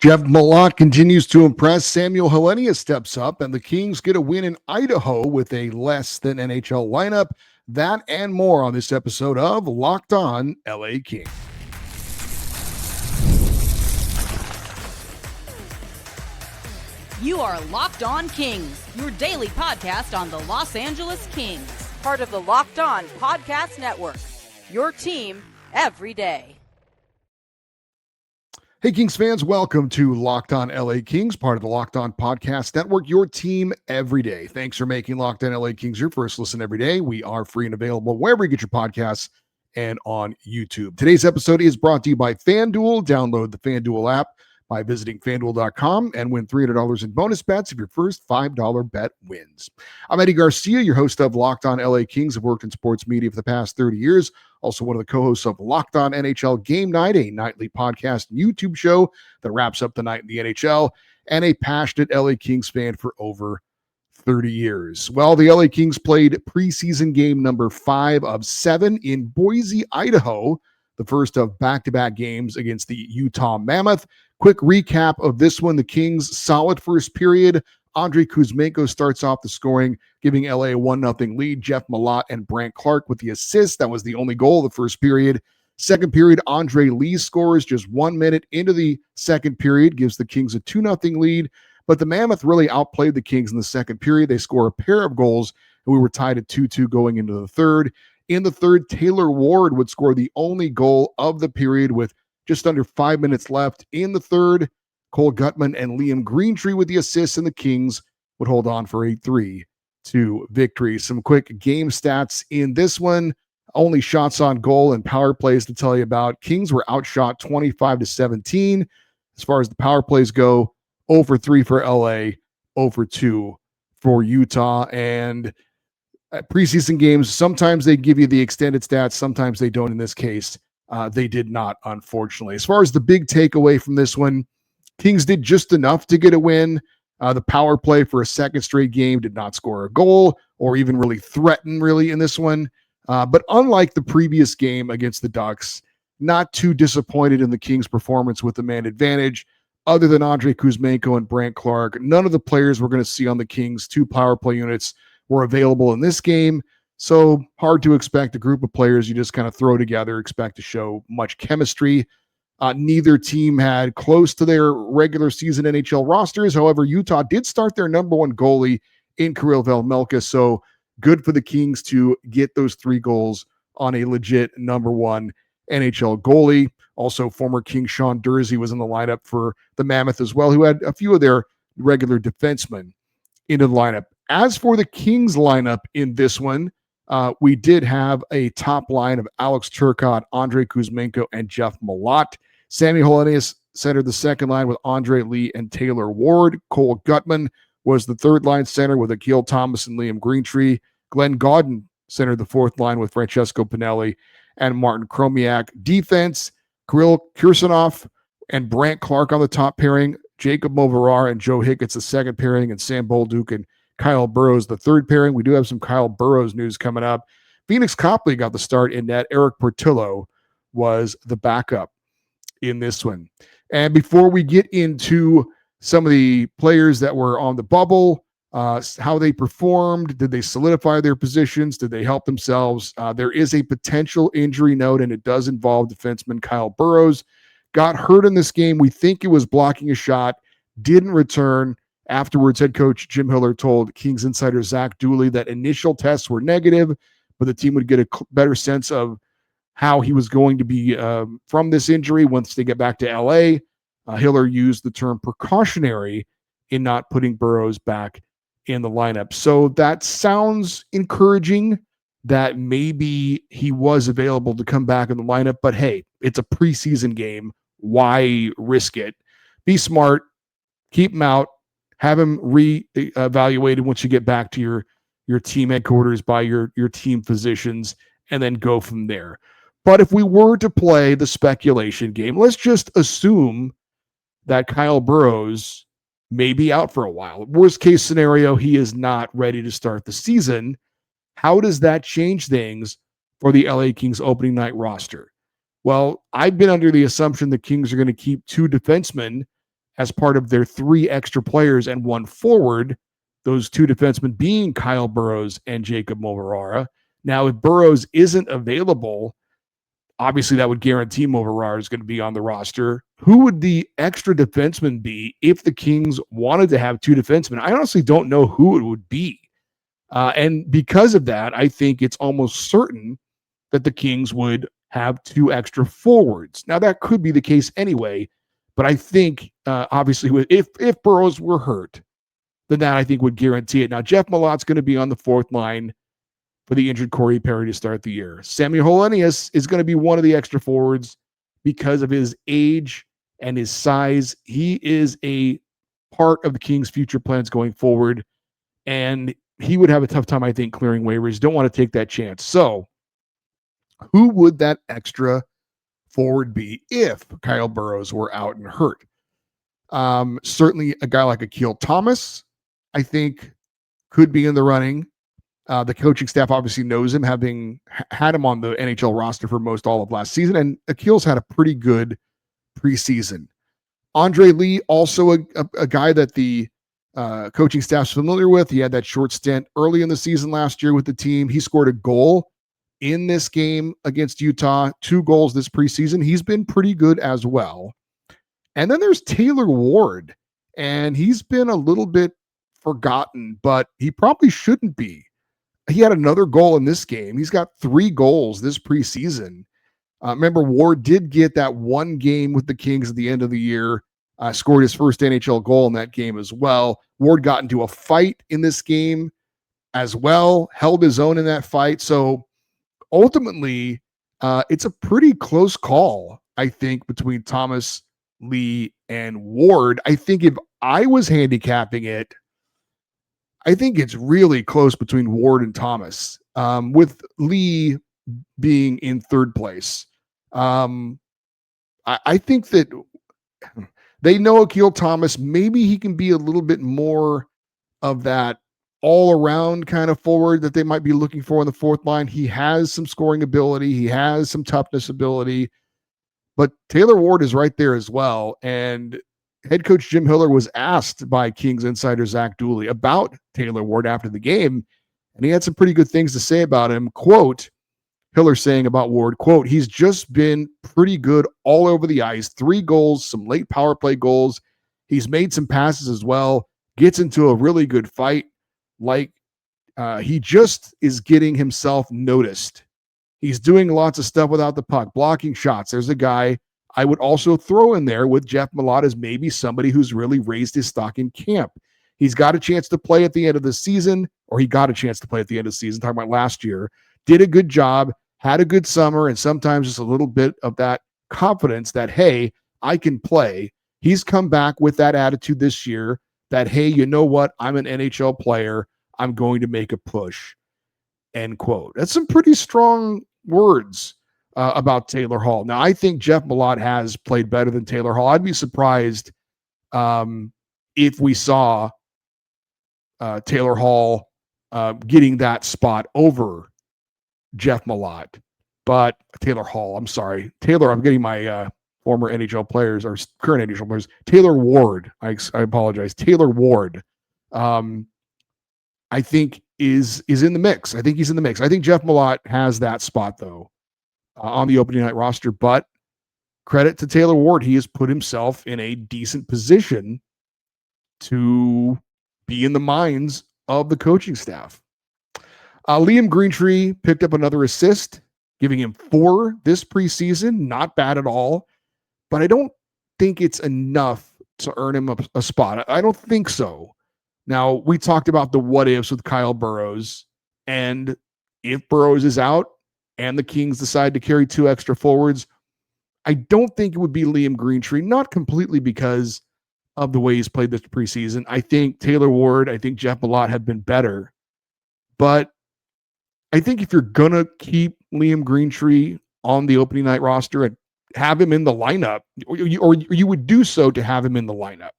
Jeff Malott continues to impress. Samuel Helenius steps up, and the Kings get a win in Idaho with a less than NHL lineup. That and more on this episode of Locked On LA Kings. You are Locked On Kings, your daily podcast on the Los Angeles Kings, part of the Locked On Podcast Network, your team every day. Hey, Kings fans, welcome to Locked On LA Kings, part of the Locked On Podcast Network, your team every day. Thanks for making Locked On LA Kings your first listen every day. We are free and available wherever you get your podcasts and on YouTube. Today's episode is brought to you by FanDuel. Download the FanDuel app by visiting FanDuel.com and win $300 in bonus bets if your first $5 bet wins. I'm Eddie Garcia, your host of Locked On LA Kings. I've worked in sports media for the past 30 years. Also one of the co-hosts of Locked On NHL Game Night, a nightly podcast and YouTube show that wraps up the night in the NHL, and a passionate LA Kings fan for over 30 years. Well, the LA Kings played preseason game number 5 of 7 in Boise, Idaho, the first of back-to-back games against the Utah Mammoth. Quick recap of this one. The Kings' solid first period. Andrei Kuzmenko starts off the scoring, giving LA a 1-0 lead. Jeff Malott and Brandt Clarke with the assist. That was the only goal of the first period. Second period, Andre Lee scores just 1 minute into the second period, gives the Kings a 2-0 lead. But the Mammoth really outplayed the Kings in the second period. They score a pair of goals, and we were tied at 2-2 going into the third. In the third, Taylor Ward would score the only goal of the period with just under 5 minutes left in the third. Cole Gutman and Liam Greentree with the assists, and the Kings would hold on for a 3-2 victory. Some quick game stats in this one. Only shots on goal and power plays to tell you about. Kings were outshot 25-17. As far as the power plays go, 0 for 3 for LA, 0 for 2 for Utah. And at preseason games, sometimes they give you the extended stats, sometimes they don't. In this case, they did not, unfortunately. As far as the big takeaway from this one, Kings did just enough to get a win. The power play for a second straight game did not score a goal or even really threaten in this one. But unlike the previous game against the Ducks, not too disappointed in the Kings' performance with the man advantage. Other than Andrei Kuzmenko and Brandt Clarke, none of the players we're going to see on the Kings' 2 power play units were available in this game. So hard to expect a group of players you just kind of throw together, expect to show much chemistry. Neither team had close to their regular season NHL rosters. However, Utah did start their number 1 goalie in Kirill Velmelka. So good for the Kings to get those 3 goals on a legit number 1 NHL goalie. Also, former King Sean Durzi was in the lineup for the Mammoth as well, who had a few of their regular defensemen into the lineup. As for the Kings lineup in this one, we did have a top line of Alex Turcotte, Andrei Kuzmenko, and Jeff Malott. Sammy Helenius centered the second line with Andre Lee and Taylor Ward. Cole Gutman was the third line center with Akil Thomas and Liam Greentree. Glenn Gaudin centered the fourth line with Francesco Pinelli and Martin Chromiak. Defense, Kirill Kirsanov and Brandt Clarke on the top pairing. Jacob Moverar and Joe Hicketts the second pairing, and Sam Bolduc and Kyle Burrows the third pairing. We do have some Kyle Burrows news coming up. Phoenix Copley got the start in net. Eric Portillo was the backup in this one. And before we get into some of the players that were on the bubble, how they performed, did they solidify their positions, did they help themselves? There is a potential injury note, and it does involve defenseman Kyle Burrows. Got hurt in this game. We think it was blocking a shot, didn't return. Afterwards, head coach Jim Hiller told Kings insider Zach Dooley that initial tests were negative, but the team would get a better sense of how he was going to be from this injury once they get back to LA. Hiller used the term precautionary in not putting Burrows back in the lineup. So that sounds encouraging that maybe he was available to come back in the lineup, but hey, it's a preseason game. Why risk it? Be smart, keep him out, have him re-evaluated once you get back to your team headquarters by your team physicians, and then go from there. But if we were to play the speculation game, let's just assume that Kyle Burrows may be out for a while. Worst case scenario, he is not ready to start the season. How does that change things for the LA Kings opening night roster? Well, I've been under the assumption the Kings are going to keep 2 defensemen as part of their 3 extra players and 1 forward, those 2 defensemen being Kyle Burroughs and Jacob Moverara. Now, if Burroughs isn't available, obviously that would guarantee Moverara is going to be on the roster. Who would the extra defenseman be if the Kings wanted to have 2 defensemen? I honestly don't know who it would be. And because of that, I think it's almost certain that the Kings would have 2 extra forwards. Now, that could be the case anyway, but I think, obviously, if Burroughs were hurt, then that I think would guarantee it. Now, Jeff Malott's going to be on the 4th line for the injured Corey Perry to start the year. Samuel Helenius is going to be one of the extra forwards because of his age and his size. He is a part of the Kings' future plans going forward, and he would have a tough time, I think, clearing waivers. Don't want to take that chance. So, who would that extra forward be if Kyle Burroughs were out and hurt? Certainly a guy like Akil Thomas, I think, could be in the running. The coaching staff obviously knows him, having had him on the NHL roster for most all of last season, and Akil's had a pretty good preseason. Andre Lee, also a guy that the coaching staff's familiar with. He had that short stint early in the season last year with the team. He scored a goal in this game against Utah, 2 goals this preseason. He's been pretty good as well. And then there's Taylor Ward, and he's been a little bit forgotten, but he probably shouldn't be. He had another goal in this game. He's got 3 goals this preseason. Remember, Ward did get that 1 game with the Kings at the end of the year, scored his first NHL goal in that game as well. Ward got into a fight in this game as well, held his own in that fight. So ultimately, it's a pretty close call, I think, between Thomas, Lee, and Ward. I think if I was handicapping it, I think it's really close between Ward and Thomas, with Lee being in 3rd place. I think that they know Akil Thomas. Maybe he can be a little bit more of that all-around kind of forward that they might be looking for on the 4th line. He has some scoring ability. He has some toughness ability. But Taylor Ward is right there as well. And head coach Jim Hiller was asked by Kings insider Zach Dooley about Taylor Ward after the game, and he had some pretty good things to say about him. Quote, Hiller saying about Ward, quote, he's just been pretty good all over the ice. 3 goals, some late power play goals. He's made some passes as well, gets into a really good fight. He just is getting himself noticed. He's doing lots of stuff without the puck, blocking shots. There's a guy I would also throw in there with Jeff Malott as maybe somebody who's really raised his stock in camp. He's got a chance to play at the end of the season, or he got a chance to play at the end of the season, talking about last year, did a good job, had a good summer, and sometimes just a little bit of that confidence that, hey, I can play. He's come back with that attitude this year that, hey, you know what? I'm an NHL player. I'm going to make a push. End quote. That's some pretty strong words about Taylor Hall. Now, I think Jeff Malott has played better than Taylor Hall. I'd be surprised if we saw Taylor Hall getting that spot over Jeff Malott. But Taylor Hall, I'm sorry. Taylor, I'm getting my former NHL players or current NHL players. Taylor Ward, I apologize. Taylor Ward, I think is in the mix. I think he's in the mix. I think Jeff Malott has that spot, though, on the opening night roster. But credit to Taylor Ward. He has put himself in a decent position to be in the minds of the coaching staff. Liam Greentree picked up another assist, giving him 4 this preseason. Not bad at all. But I don't think it's enough to earn him a spot. I don't think so. Now, we talked about the what-ifs with Kyle Burroughs, and if Burroughs is out and the Kings decide to carry 2 extra forwards, I don't think it would be Liam Greentree, not completely because of the way he's played this preseason. I think Taylor Ward, I think Jeff Malott have been better, but I think if you're going to keep Liam Greentree on the opening night roster and have him in the lineup, or you would do so to have him in the lineup.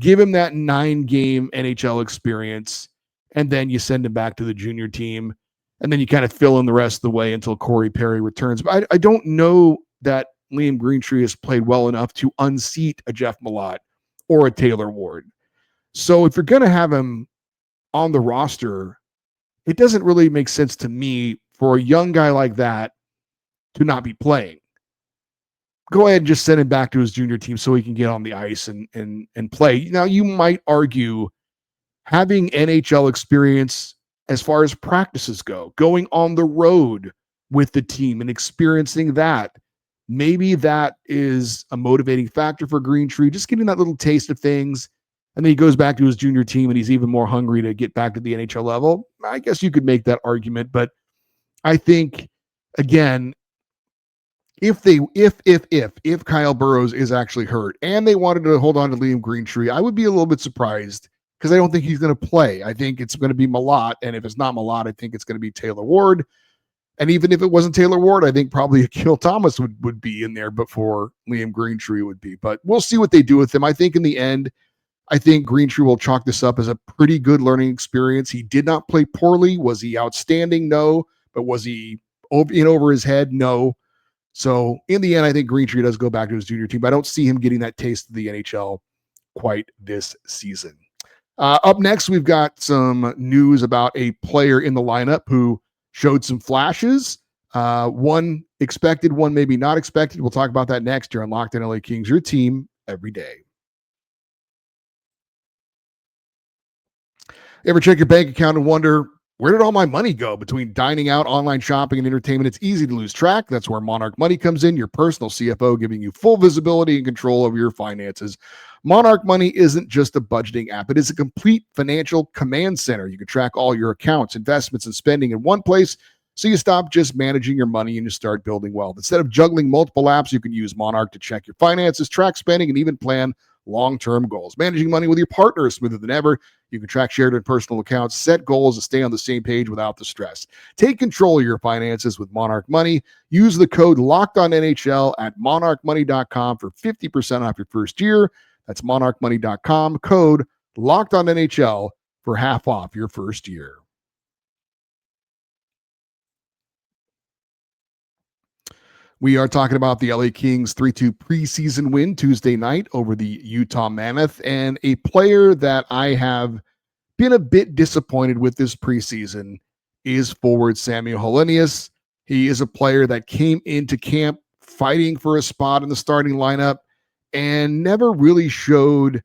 Give him that 9-game NHL experience, and then you send him back to the junior team, and then you kind of fill in the rest of the way until Corey Perry returns. But I don't know that Liam Greentree has played well enough to unseat a Jeff Malott or a Taylor Ward. So if you're going to have him on the roster, it doesn't really make sense to me for a young guy like that to not be playing. Go ahead and just send him back to his junior team so he can get on the ice and play. Now, you might argue having NHL experience as far as practices go, going on the road with the team and experiencing that, maybe that is a motivating factor for Greentree, just getting that little taste of things. And then he goes back to his junior team and he's even more hungry to get back to the NHL level. I guess you could make that argument, but I think, again, if Kyle Burroughs is actually hurt and they wanted to hold on to Liam Greentree, I would be a little bit surprised because I don't think he's going to play. I think it's going to be Malott, and if it's not Malott, I think it's going to be Taylor Ward. And even if it wasn't Taylor Ward, I think probably Akil Thomas would be in there before Liam Greentree would be. But we'll see what they do with him. I think in the end, I think Greentree will chalk this up as a pretty good learning experience. He did not play poorly. Was he outstanding? No. But was he over his head? No. So in the end, I think Greentree does go back to his junior team, but I don't see him getting that taste of the NHL quite this season. Up next, we've got some news about a player in the lineup who showed some flashes. One expected, one maybe not expected. We'll talk about that next here on Locked On LA Kings, your team every day. Ever check your bank account and wonder, where did all my money go? Between dining out, online shopping, and entertainment, it's easy to lose track. That's where Monarch Money comes in, your personal CFO, giving you full visibility and control over your finances. Monarch Money isn't just a budgeting app. It is a complete financial command center. You can track all your accounts, investments, and spending in one place, so you stop just managing your money and you start building wealth. Instead of juggling multiple apps, you can use Monarch to check your finances, track spending, and even plan long-term goals. Managing money with your partner is smoother than ever. You can track shared and personal accounts, set goals, and stay on the same page without the stress. Take control of your finances with Monarch Money. Use the code LOCKEDONNHL at monarchmoney.com for 50% off your first year. That's monarchmoney.com, code LOCKEDONNHL for half off your first year. We are talking about the LA Kings 3-2 preseason win Tuesday night over the Utah Mammoth, and a player that I have been a bit disappointed with this preseason is forward Samuel Helenius. He is a player that came into camp fighting for a spot in the starting lineup and never really showed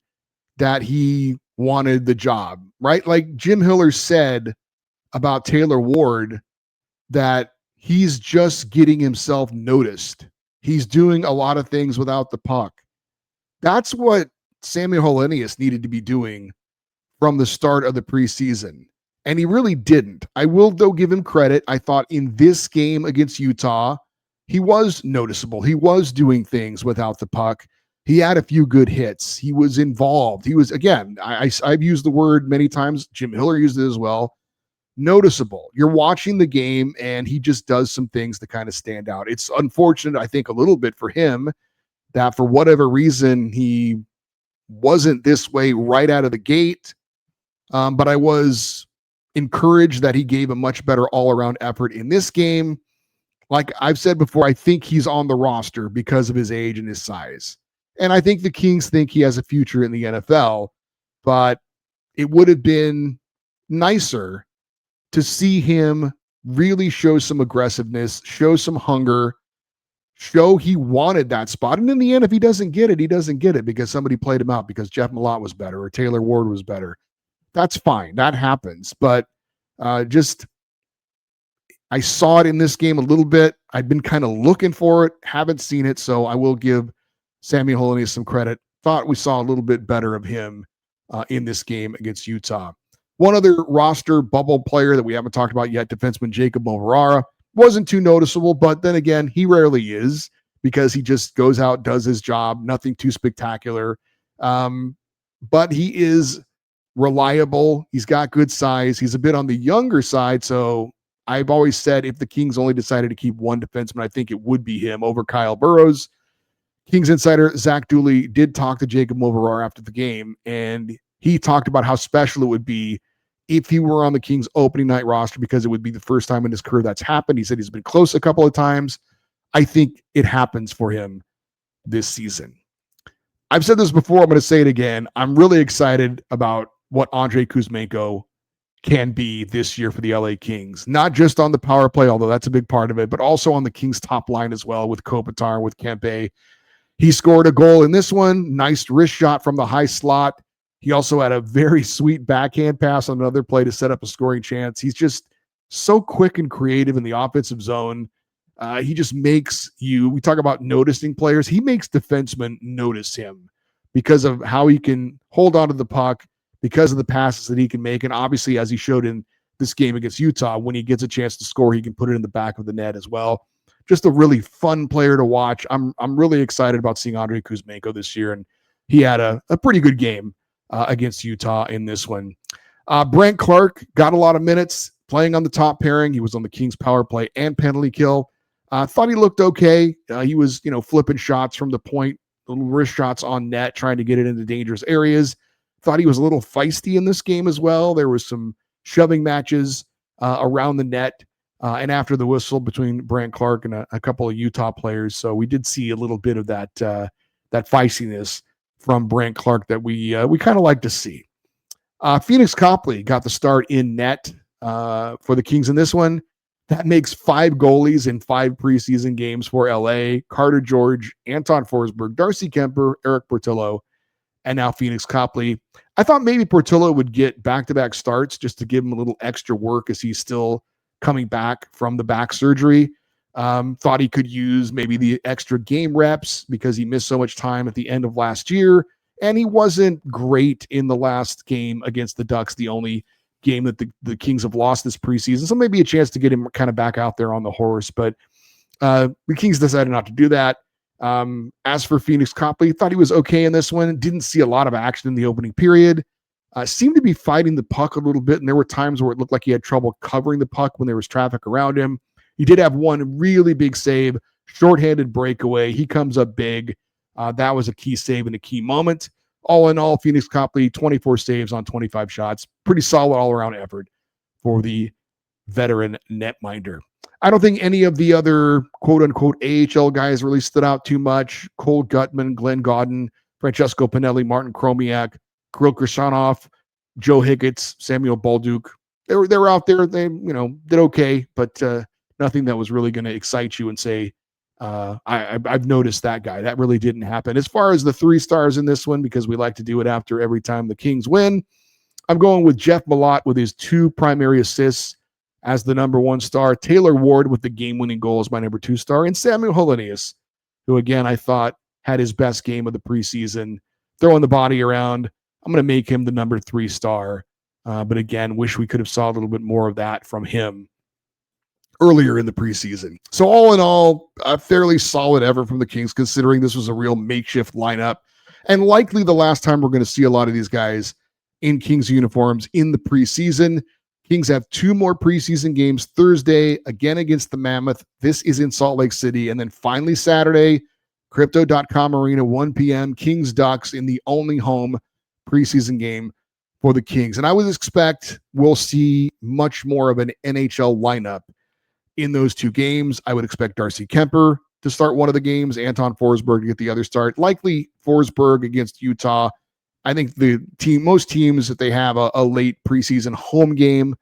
that he wanted the job, right? Like Jim Hiller said about Taylor Ward, that he's just getting himself noticed. He's doing a lot of things without the puck. That's what Samuel Helenius needed to be doing from the start of the preseason. And he really didn't. I will, though, give him credit. I thought in this game against Utah, he was noticeable. He was doing things without the puck. He had a few good hits. He was involved. He was, again, I've used the word many times. Jim Hiller used it as well. Noticeable. You're watching the game and he just does some things to kind of stand out. It's unfortunate, I think, a little bit for him that for whatever reason he wasn't this way right out of the gate. But I was encouraged that he gave a much better all-around effort in this game. Like I've said before, I think he's on the roster because of his age and his size. And I think the Kings think he has a future in the NFL, but it would have been nicer to see him really show some aggressiveness, show some hunger, show he wanted that spot. And in the end, if he doesn't get it, he doesn't get it because somebody played him out because Jeff Malott was better or Taylor Ward was better. That's fine. That happens. But I saw it in this game a little bit. I've been kind of looking for it, haven't seen it. So I will give Samuel Helenius some credit. Thought we saw a little bit better of him in this game against Utah. One other roster bubble player that we haven't talked about yet, defenseman Jacob Moverara, wasn't too noticeable, but then again, he rarely is because he just goes out, does his job, nothing too spectacular. But he is reliable. He's got good size. He's a bit on the younger side. So I've always said if the Kings only decided to keep one defenseman, I think it would be him over Kyle Burroughs. Kings insider Zach Dooley did talk to Jacob Moverara after the game, and he talked about how special it would be if he were on the Kings opening night roster because it would be the first time in his career that's happened. He said he's been close a couple of times. I think it happens for him this season. I've said this before. I'm going to say it again. I'm really excited about what Andrei Kuzmenko can be this year for the LA Kings, not just on the power play, although that's a big part of it, but also on the Kings top line as well with Kopitar, with Kempe. He scored a goal in this one. Nice wrist shot from the high slot. He also had a very sweet backhand pass on another play to set up a scoring chance. He's just so quick and creative in the offensive zone. He just makes we talk about noticing players. He makes defensemen notice him because of how he can hold on to the puck, because of the passes that he can make. And obviously, as he showed in this game against Utah, when he gets a chance to score, he can put it in the back of the net as well. Just a really fun player to watch. I'm really excited about seeing Andrei Kuzmenko this year, and he had a pretty good game against Utah in this one. Brent Clark got a lot of minutes playing on the top pairing. He was on the Kings power play and penalty kill. Thought he looked okay. He was, flipping shots from the point, little wrist shots on net, trying to get it into dangerous areas. Thought he was a little feisty in this game as well. There was some shoving matches around the net and after the whistle between Brant Clark and a couple of Utah players. So we did see a little bit of that feistiness from Brant Clark that we kind of like to see. Phoenix Copley got the start in net for the Kings in this one. That makes 5 goalies in 5 preseason games for LA. Carter George, Anton Forsberg, Darcy Kemper, Eric Portillo, and now Phoenix Copley. I thought maybe Portillo would get back-to-back starts just to give him a little extra work as he's still coming back from the back surgery. Thought he could use maybe the extra game reps because he missed so much time at the end of last year. And he wasn't great in the last game against the Ducks, the only game that the Kings have lost this preseason. So maybe a chance to get him kind of back out there on the horse. But the Kings decided not to do that. As for Phoenix Copley, thought he was okay in this one. Didn't see a lot of action in the opening period. Seemed to be fighting the puck a little bit, and there were times where it looked like he had trouble covering the puck when there was traffic around him. He did have one really big save, shorthanded breakaway. He comes up big. That was a key save and a key moment. All in all, Phoenix Copley, 24 saves on 25 shots. Pretty solid all-around effort for the veteran netminder. I don't think any of the other quote-unquote AHL guys really stood out too much. Cole Gutman, Glenn Gaudin, Francesco Pinelli, Martin Kromiak, Kirill Krishanov, Joe Higgins, Samuel Bolduc. They were out there. They did okay, but nothing that was really going to excite you and say, I've noticed that guy. That really didn't happen. As far as the 3 stars in this one, because we like to do it after every time the Kings win, I'm going with Jeff Malott with his 2 primary assists as the number 1 star. Taylor Ward with the game-winning goal as my number 2 star. And Samuel Helenius, who, again, I thought had his best game of the preseason, throwing the body around. I'm going to make him the number 3 star. But again, wish we could have saw a little bit more of that from him earlier in the preseason. So all in all, a fairly solid effort from the Kings, considering this was a real makeshift lineup. And likely the last time we're going to see a lot of these guys in Kings uniforms in the preseason. Kings have 2 more preseason games Thursday, again against the Mammoth. This is in Salt Lake City. And then finally Saturday, Crypto.com Arena, 1 p.m., Kings Ducks in the only home preseason game for the Kings. And I would expect we'll see much more of an NHL lineup in those 2 games. I would expect Darcy Kemper to start one of the games, Anton Forsberg to get the other start. Likely Forsberg against Utah. I think most teams that they have a late preseason home game,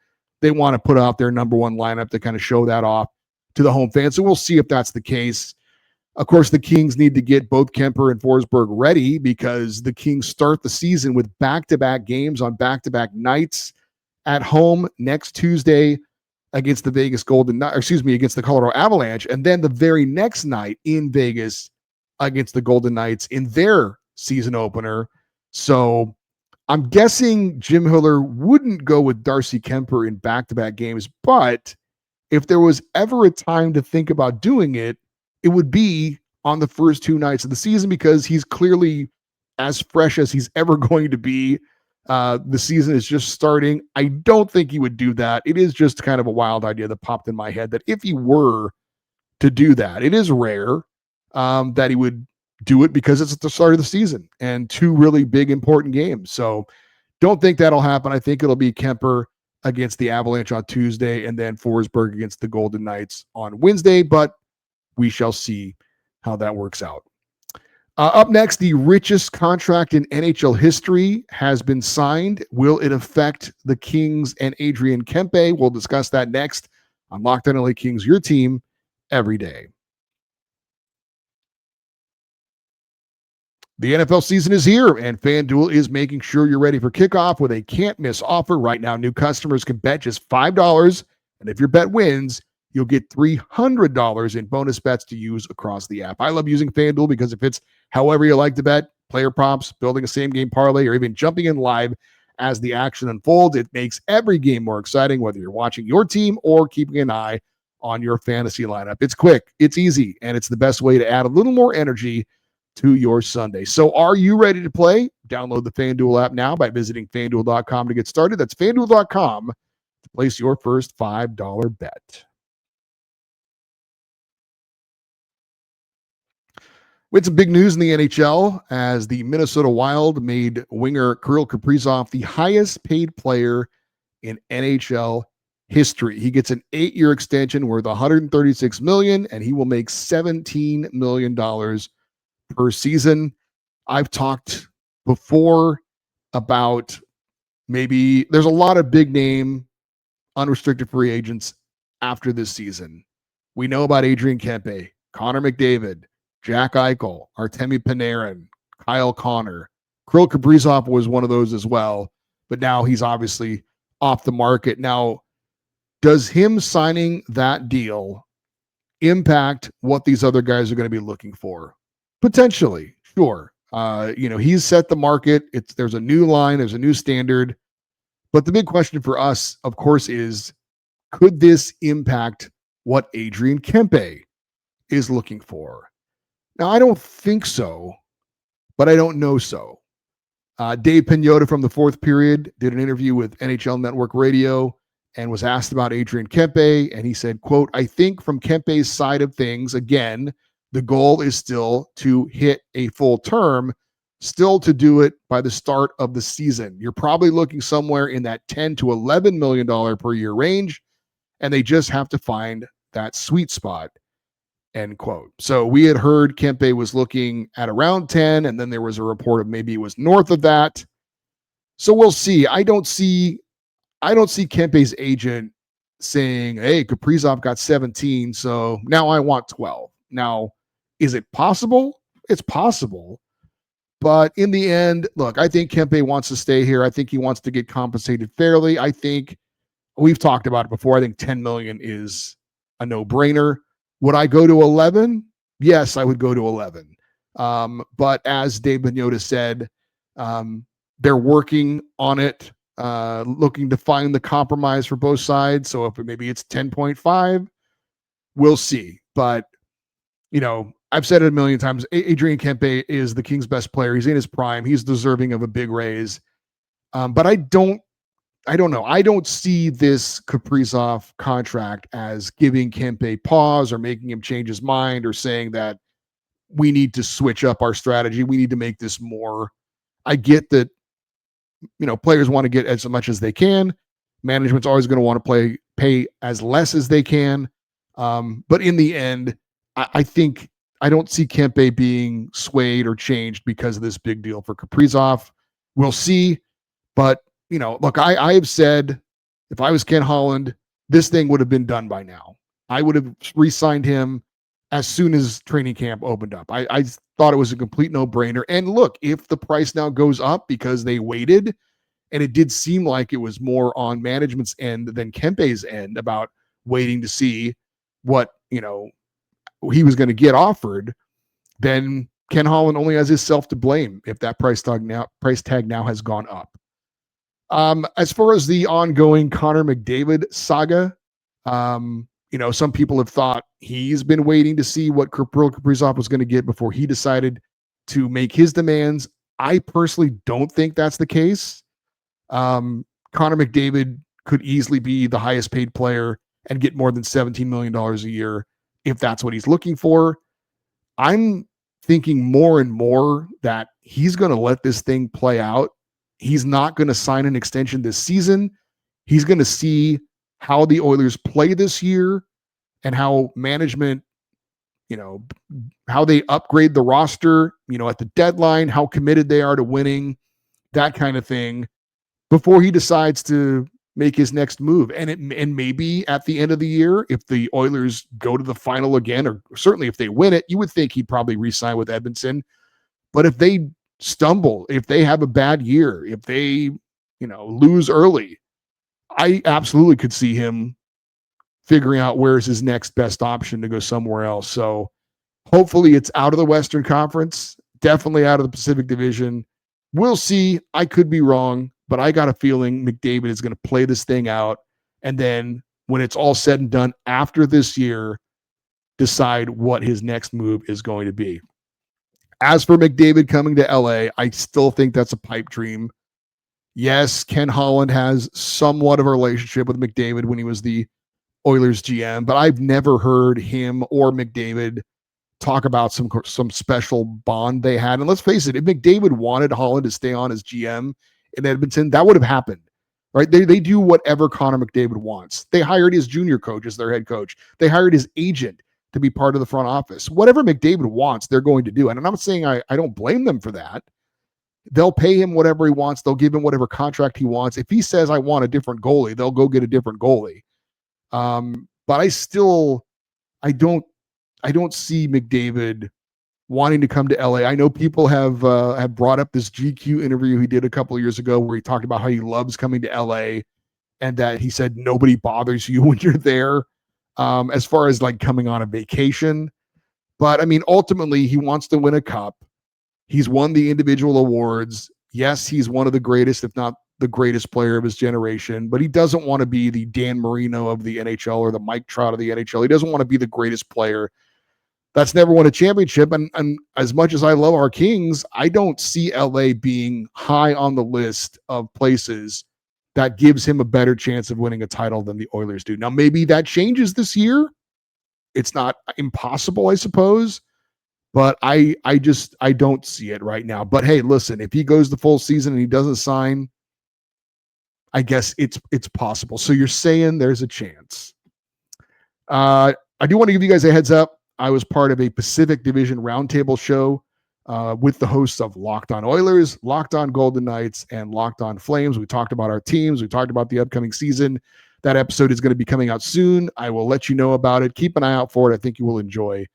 they want to put out their number 1 lineup to kind of show that off to the home fans. So we'll see if that's the case. Of course, the Kings need to get both Kemper and Forsberg ready because the Kings start the season with back-to-back games on back-to-back nights at home next Tuesday against the against the Colorado Avalanche, and then the very next night in Vegas against the Golden Knights in their season opener. So I'm guessing Jim Hiller wouldn't go with Darcy Kemper in back-to-back games, but if there was ever a time to think about doing it, it would be on the first 2 nights of the season because he's clearly as fresh as he's ever going to be. The season is just starting. I don't think he would do that. It is just kind of a wild idea that popped in my head that if he were to do that, it is rare that he would do it because it's at the start of the season and 2 really big, important games. So don't think that'll happen. I think it'll be Kemper against the Avalanche on Tuesday and then Forsberg against the Golden Knights on Wednesday, but we shall see how that works out. Up next, the richest contract in NHL history has been signed. Will it affect the Kings and Adrian Kempe? We'll discuss that next on Locked On LA Kings, your team every day. The NFL season is here, and FanDuel is making sure you're ready for kickoff with a can't-miss offer. Right now, new customers can bet just $5, and if your bet wins, you'll get $300 in bonus bets to use across the app. I love using FanDuel because if it's however you like to bet, player props, building a same-game parlay, or even jumping in live as the action unfolds, it makes every game more exciting, whether you're watching your team or keeping an eye on your fantasy lineup. It's quick, it's easy, and it's the best way to add a little more energy to your Sunday. So are you ready to play? Download the FanDuel app now by visiting FanDuel.com to get started. That's FanDuel.com to place your first $5 bet. We had some big news in the NHL as the Minnesota Wild made winger Kirill Kaprizov the highest paid player in NHL history. He gets an 8-year extension worth $136 million, and he will make $17 million per season. I've talked before about maybe there's a lot of big name unrestricted free agents after this season. We know about Adrian Kempe, Connor McDavid, Jack Eichel, Artemi Panarin, Kyle Connor. Kirill Kaprizov was one of those as well, but now he's obviously off the market. Now, does him signing that deal impact what these other guys are going to be looking for? Potentially, sure. He's set the market. There's a new line, there's a new standard. But the big question for us, of course, is could this impact what Adrian Kempe is looking for? Now, I don't think so, but I don't know so. Dave Pagnotta from the Fourth Period did an interview with NHL Network Radio and was asked about Adrian Kempe, and he said, quote, "I think from Kempe's side of things, again, the goal is still to hit a full term, still to do it by the start of the season. You're probably looking somewhere in that $10 to $11 million per year range, and they just have to find that sweet spot," end quote. So we had heard Kempe was looking at around 10, and then there was a report of maybe it was north of that. So we'll see. I don't see Kempe's agent saying, "Hey, Kaprizov got 17, so now I want 12." Now, is it possible? It's possible. But in the end, look, I think Kempe wants to stay here. I think he wants to get compensated fairly. I think we've talked about it before. I think 10 million is a no-brainer. Would I go to 11? Yes, I would go to 11. But as Dave Pagnotta said, they're working on it, looking to find the compromise for both sides. So if maybe it's 10.5, we'll see. But, I've said it a million times. Adrian Kempe is the Kings' best player. He's in his prime. He's deserving of a big raise. But I don't know. I don't see this Kaprizov contract as giving Kempe pause or making him change his mind or saying that we need to switch up our strategy. We need to make this more. I get that, players want to get as much as they can. Management's always going to want to pay as less as they can. But in the end, I don't see Kempe being swayed or changed because of this big deal for Kaprizov. We'll see. But, look, I have said if I was Ken Holland, this thing would have been done by now. I would have re-signed him as soon as training camp opened up. I thought it was a complete no-brainer. And look, if the price now goes up because they waited, and it did seem like it was more on management's end than Kempe's end about waiting to see what, he was going to get offered, then Ken Holland only has himself to blame if that price tag now has gone up. As far as the ongoing Connor McDavid saga, some people have thought he's been waiting to see what Kirill Kaprizov was going to get before he decided to make his demands. I personally don't think that's the case. Connor McDavid could easily be the highest paid player and get more than $17 million a year if that's what he's looking for. I'm thinking more and more that he's going to let this thing play out. He's not going to sign an extension this season. He's going to see how the Oilers play this year and how management, how they upgrade the roster, at the deadline, how committed they are to winning, that kind of thing, before he decides to make his next move. And maybe at the end of the year, if the Oilers go to the final again, or certainly if they win it, you would think he'd probably re-sign with Edmonton. But if they stumble, if they have a bad year, if they, lose early, I absolutely could see him figuring out where's his next best option to go somewhere else. So hopefully it's out of the Western Conference, definitely out of the Pacific Division. We'll see. I could be wrong, but I got a feeling McDavid is going to play this thing out. And then when it's all said and done after this year, decide what his next move is going to be. As for McDavid coming to LA, I still think that's a pipe dream. Yes, Ken Holland has somewhat of a relationship with McDavid when he was the Oilers GM, but I've never heard him or McDavid talk about some special bond they had. And let's face it, if McDavid wanted Holland to stay on as GM in Edmonton, that would have happened, right? They do whatever Connor McDavid wants. They hired his junior coach as their head coach. They hired his agent to be part of the front office. Whatever McDavid wants, they're going to do. And I'm not saying I don't blame them for that. They'll pay him whatever he wants. They'll give him whatever contract he wants. If he says, I want a different goalie, they'll go get a different goalie. But I don't see McDavid wanting to come to LA. I know people have brought up this GQ interview he did a couple of years ago where he talked about how he loves coming to LA and that he said nobody bothers you when you're there, as far as like coming on a vacation. But I mean, ultimately, he wants to win a cup. He's won the individual awards. Yes, he's one of the greatest, if not the greatest player of his generation, but he doesn't want to be the Dan Marino of the NHL or the Mike Trout of the NHL. He doesn't want to be the greatest player that's never won a championship. And as much as I love our Kings, I don't see LA being high on the list of places that gives him a better chance of winning a title than the Oilers do. Now, maybe that changes this year. It's not impossible, I suppose. But I don't see it right now. But hey, listen, if he goes the full season and he doesn't sign, I guess it's possible. So you're saying there's a chance. I do want to give you guys a heads up. I was part of a Pacific Division roundtable show with the hosts of Locked On Oilers, Locked On Golden Knights, and Locked On Flames. We talked about our teams. We talked about the upcoming season. That episode is going to be coming out soon. I will let you know about it. Keep an eye out for it. I think you will enjoy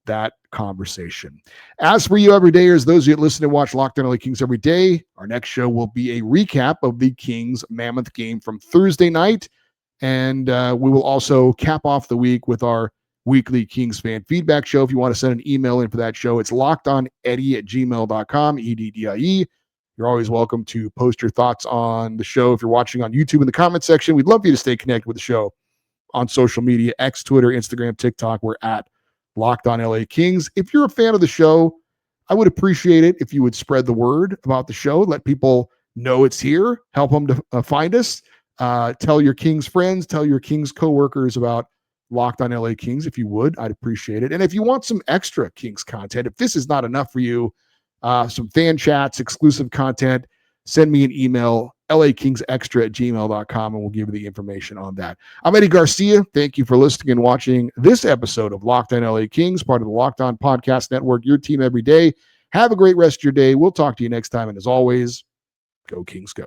that conversation. As for you everydayers, those of you that listen and watch Locked On LA Kings every day, our next show will be a recap of the Kings Mammoth game from Thursday night. And we will also cap off the week with our weekly Kings fan feedback show. If you want to send an email in for that show, it's lockedoneddie@gmail.com, EDDIE. You're always welcome to post your thoughts on the show. If you're watching on YouTube in the comment section, we'd love for you to stay connected with the show on social media, X, Twitter, Instagram, TikTok. We're at Locked On LA Kings. If you're a fan of the show, I would appreciate it if you would spread the word about the show. Let people know it's here. Help them to find us. Tell your Kings friends, tell your Kings coworkers about Locked On LA Kings. If you would, I'd appreciate it. And if you want some extra Kings content, if this is not enough for you, some fan chats, exclusive content, send me an email, lakingsextra@gmail.com, and we'll give you the information on that. I'm Eddie Garcia. Thank you for listening and watching this episode of Locked On LA Kings, part of the Locked On Podcast Network, your team every day. Have a great rest of your day. We'll talk to you next time. And as always, go Kings, go.